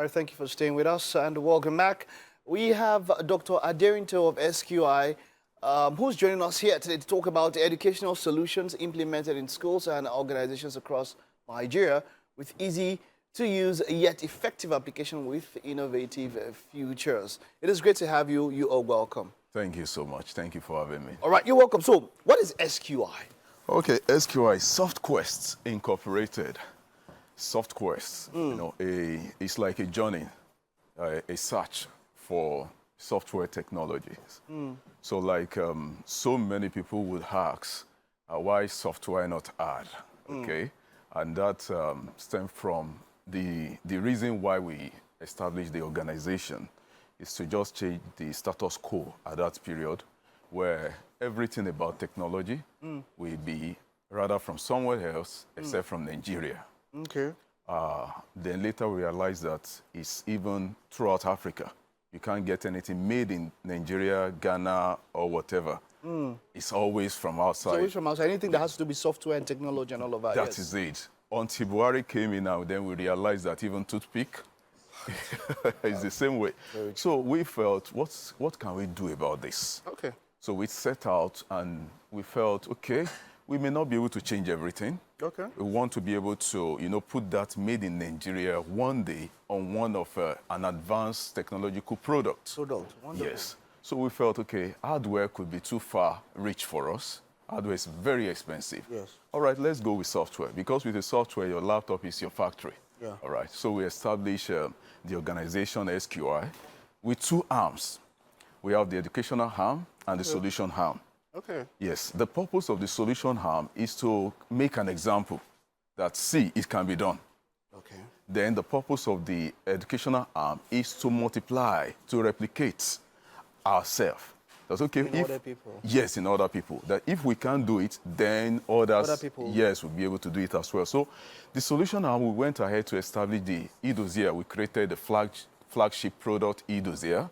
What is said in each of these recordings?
All right, thank you for staying with us and welcome back. We have Dr. Aderinto of SQI, who's joining us here today to talk about educational solutions implemented in schools and organizations across Nigeria with easy-to-use yet effective application with innovative futures. It is great to have you. You are welcome. Thank you so much. Thank you for having me. All right, you're welcome. So, what is SQI? Okay, SQI, SoftQuest Incorporated. SoftQuest, you know, it's like a journey, a search for software technologies. So like so many people would ask, why software not hard? Okay, and that stems from the reason why we established the organization is to just change the status quo at that period where everything about technology will be rather from somewhere else except from Nigeria. Okay. Then later we realized that it's even throughout Africa. You can't get anything made in Nigeria, Ghana, or whatever. It's always from outside. It's always from outside. Anything that has to do with software and technology and all of that. That is it. Until Buhari came in now, then we realized that even toothpick is the same way. So we felt, what can we do about this? Okay. So we set out and we felt, okay, we may not be able to change everything. Okay. We want to be able to, you know, put that made in Nigeria one day on one of an advanced technological product. Wonderful. Yes. So we felt, okay, hardware could be too far reach for us. Hardware is very expensive. Yes. All right, let's go with software. Because with the software, your laptop is your factory. Yeah. All right. So we established the organization SQI with two arms. We have the educational arm and the solution arm. Okay. Yes, the purpose of the solution arm is to make an example that, see, it can be done. Okay. Then the purpose of the educational arm is to multiply, to replicate ourselves. That's okay. In other people. Yes, in other people. That if we can't do it, then others, Other people. yes, will be able to do it as well. So the solution arm, we went ahead to establish the eDossier. We created the flagship product eDossier,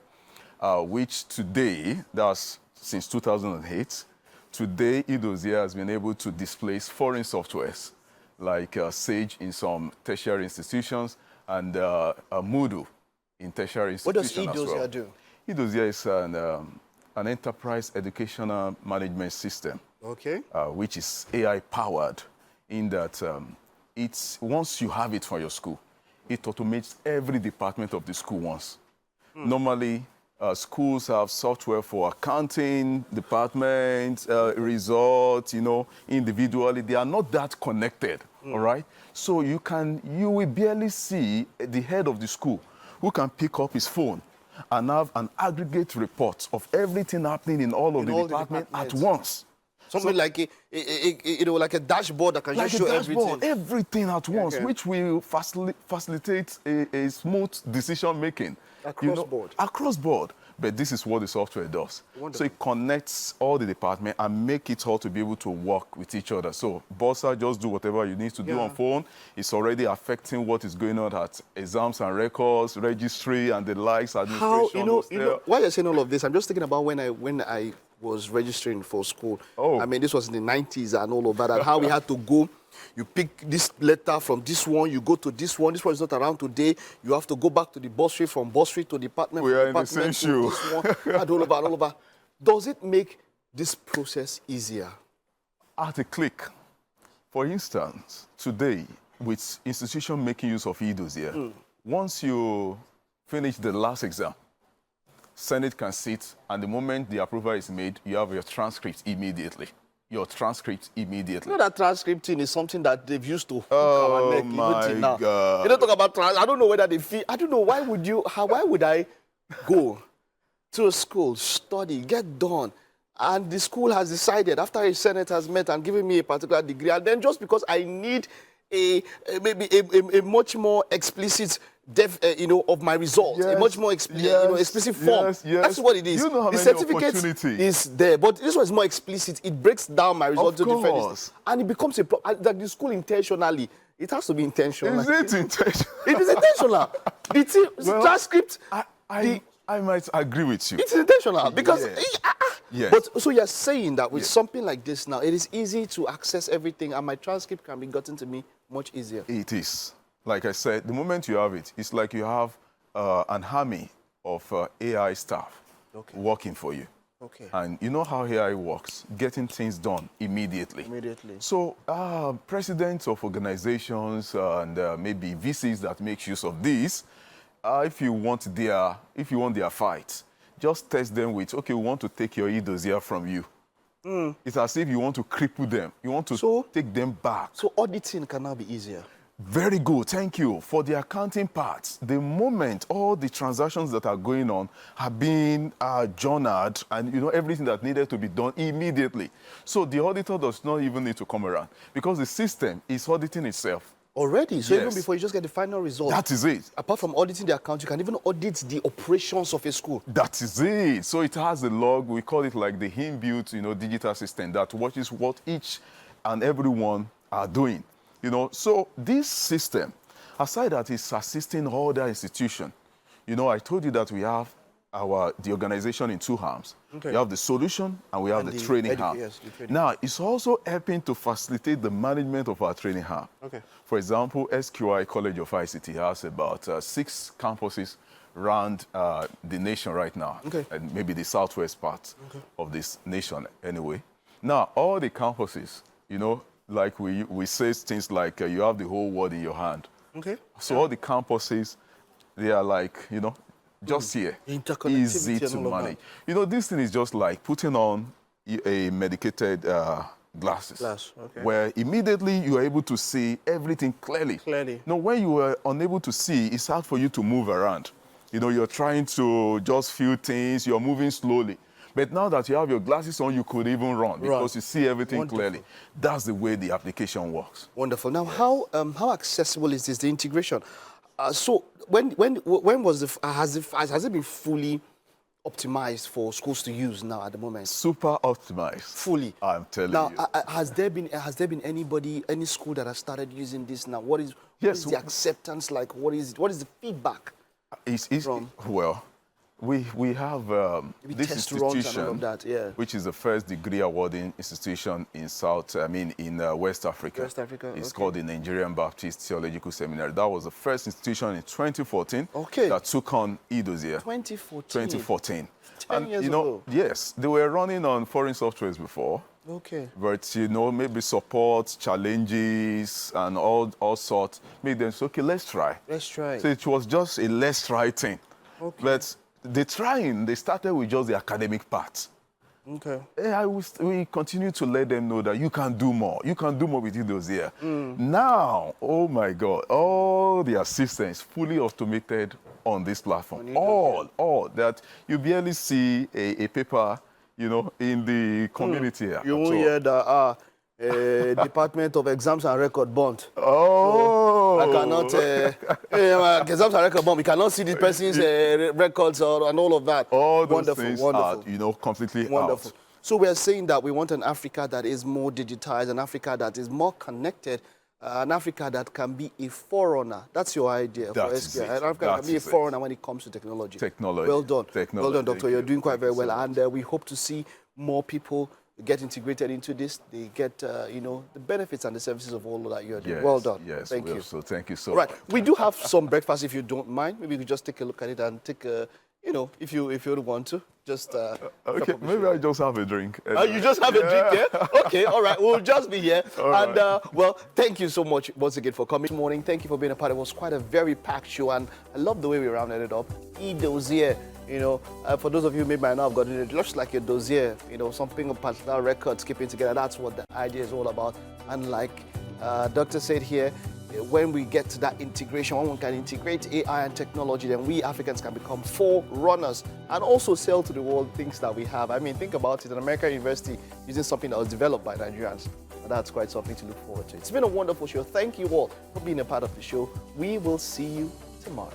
which today, that's since 2008, today eDossier has been able to displace foreign softwares like Sage in some tertiary institutions and Moodle in tertiary institutions. What does eDossier do? eDossier is an enterprise educational management system, Okay. which is AI powered in that it's once you have it for your school, it automates every department of the school once. Normally, schools have software for accounting, department, results, you know, individually. They are not that connected, all right? So you will barely see the head of the school who can pick up his phone and have an aggregate report of everything happening in all of the departments at once. Something like like a dashboard that can Like just show a dashboard, everything. at once, which will facilitate a smooth decision making. Across board. Across board. But this is what the software does. Wonderful. So it connects all the departments and make it all to be able to work with each other. So Bossa, just do whatever you need to do on phone. It's already affecting what is going on at exams and records, registry and the likes, administration. How, you know, while you're saying all of this, I'm just thinking about when I was registering for school. Oh. I mean, this was in the 90s and all of that, and how we had to go. You pick this letter from this one, you go to this one is not around today. You have to go back to the bursary, from bursary to department. We from are in the department same to shoe. this one, and all over. Does it make this process easier? At a click. For instance, today, with institution making use of eDossier, once you finish the last exam, Senate can sit, and the moment the approval is made, you have your transcript immediately. Your transcript immediately. You know that transcripting is something that they've used to hook Oh our neck. my Now. God. You don't talk about I don't know whether they feel. I don't know why would I go to a school, study, get done, and the school has decided after a Senate has met and given me a particular degree, and then just because I need maybe a much more explicit of my results, a much more explicit form. Yes. That's what it is. You know how the many certificate opportunities is there, but this one is more explicit. It breaks down my results to different, course. and it becomes a problem. Like the school intentionally, it has to be intentional. Is it intentional? It is intentional. The transcript. I might agree with you. It's intentional because. Yes. But so you're saying that with something like this now, it is easy to access everything, and my transcript can be gotten to me much easier. It is. like I said, the moment you have it, it's like you have an army of AI staff working for you. Okay. And you know how AI works, getting things done immediately. So presidents of organizations and maybe VCs that make use of this, if you want their fight, just test them with, okay, we want to take your e-dossier from you. It's as if you want to cripple them. You want to take them back. So auditing can now be easier. Very good, thank you. For the accounting parts, the moment all the transactions that are going on have been journaled and everything that needed to be done immediately. So the auditor does not even need to come around because the system is auditing itself. Already? So yes. Even before you just get the final result. That is it. Apart from auditing the account, you can even audit the operations of a school. That is it. So it has a log, we call it like the inbuilt, digital system that watches what each and everyone are doing. So this system, aside that it's assisting all the institutions, I told you that we have the organization in two arms. Okay. We have the solution and we have the training arm. Yes, now, it's also helping to facilitate the management of our training arm. Okay. For example, SQI College of ICT has about 6 campuses around the nation right now, and maybe the southwest part of this nation anyway. Now, all the campuses, like we say things like you have the whole world in your hand. Okay. So all the campuses, they are like, just here, easy to manage. This thing is just like putting on a medicated glasses, where immediately you are able to see everything clearly. Now, when you are unable to see, it's hard for you to move around. You're trying to just feel things, you're moving slowly. But now that you have your glasses on, you could even run because you see everything clearly. That's the way the application works. Wonderful. Now, how accessible is this, the integration? So when was has it been fully optimized for schools to use now at the moment? Super optimized. Fully. I'm telling you. Now, has there been any school that has started using this now? What is the acceptance like? What is the feedback? Well, we have this institution, which is the first degree awarding institution in West Africa. It's called the Nigerian Baptist Theological Seminary. That was the first institution in 2014 that took on e-dossier. 2014. 10 years ago. Yes, they were running on foreign softwares before. Okay. But, maybe support, challenges, and all sorts made them say, okay, let's try. So it was just a let's try thing. Okay. But they started with just the academic part. Okay. We continue to let them know that you can do more. You can do more with those here. Now, oh my God, all the assistance fully automated on this platform. All that you barely see a paper, in the community here. You won't hear the Department of Exams and Record Bond. Oh. So I cannot, exams and record bond. We cannot see this person's records and all of that. All those things are, completely wonderful. out. So we are saying that we want an Africa that is more digitized, an Africa that is more connected, an Africa that can be a forerunner. That's your idea for SQI. An Africa that can be a forerunner when it comes to technology. Well done. Well done, Doctor. You're doing quite very well. And we hope to see more people get integrated into this. They get, the benefits and the services of all that you're doing. Yes, well done. Yes, thank you. So thank you so much. Right. We do have some breakfast if you don't mind. Maybe we could just take a look at it and take a, if you want to. Just okay, maybe I just have a drink. You just have a drink, yeah? Okay, all right. We'll just be here. Well, thank you so much once again for coming this morning. Thank you for being a part. It was quite a very packed show, and I love the way we rounded it up. E-dossier, for those of you who might not have gotten it, just like a dossier, something of personal records keeping together. That's what the idea is all about. And like Doctor said here, when we get to that integration, when we can integrate AI and technology, then we Africans can become forerunners and also sell to the world things that we have. I mean, think about it, an American university using something that was developed by Nigerians. That's quite something to look forward to. It's been a wonderful show. Thank you all for being a part of the show. We will see you tomorrow.